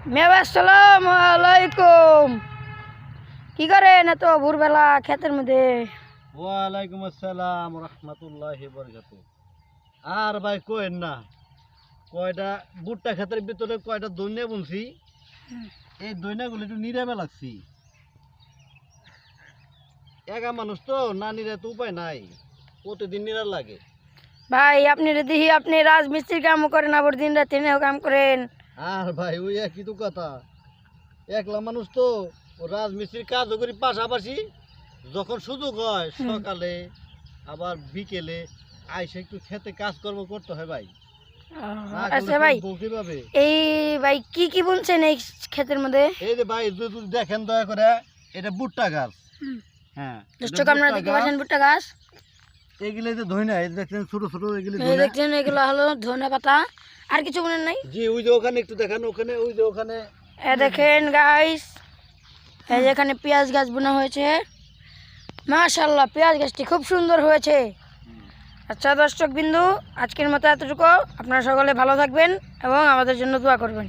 আসসালামু আলাইকুম। কি করেন এত ভোরবেলা ক্ষেতের মধ্যে? ওয়ালাইকুম আসসালাম রহমতুল্লাহি বরকাতু। আর ভাই কোয়েন না, কয়টা ভুট্টা ক্ষেতের ভিতরে কয়টা দইনা বুনছি, এই দইনাগুলো একটু নিরামে লাগছি। একা মানুষ তো, না নিরে তো উপায় নাই, প্রতিদিন নিরার লাগে। ভাই আপনি দেখি আপনি রাজমিস্ত্রির কামও করেন, আবার দিন রাত এনেও কাম করেন। আর ভাই ওই একই তো কথা, একলা মানুষ তো, ও রাজমিস্ত্রির কাজও করি পাশাপাশি। যখন সুযোগ হয় সকালে আবার বিকেলে আইসে একটু খেতে কাজকর্ম করতে হয় ভাই। আচ্ছা ভাই, এই ভাই কি কি বুনছেন এই ক্ষেতের মধ্যে? এই যে ভাই যদি দেখেন দয়া করে, এটা ভুট্টা গাছ। হ্যাঁ, দর্শক আপনারা দেখতে পাচ্ছেন ভুট্টা গাছ। এগুলো যে ধইনা, এই দেখছেন ছোট ছোট এগুলো এই দেখছেন, এগুলো হলো ধনে পাতা। আর কিছু বুনেন নাই? জি, ওই যে ওখানে একটু দেখেন, ওখানে ওই যে ওখানে দেখেন গাইস, এই যে এখানে পেঁয়াজ গাছ বোনা হয়েছে। মাশাআল্লাহ, পেঁয়াজ গাছটি খুব সুন্দর হয়েছে। আচ্ছা দর্শক বিন্দু, আজকের মতো এতটুকু। আপনারা সকলে ভালো থাকবেন এবং আমাদের জন্য দোয়া করবেন।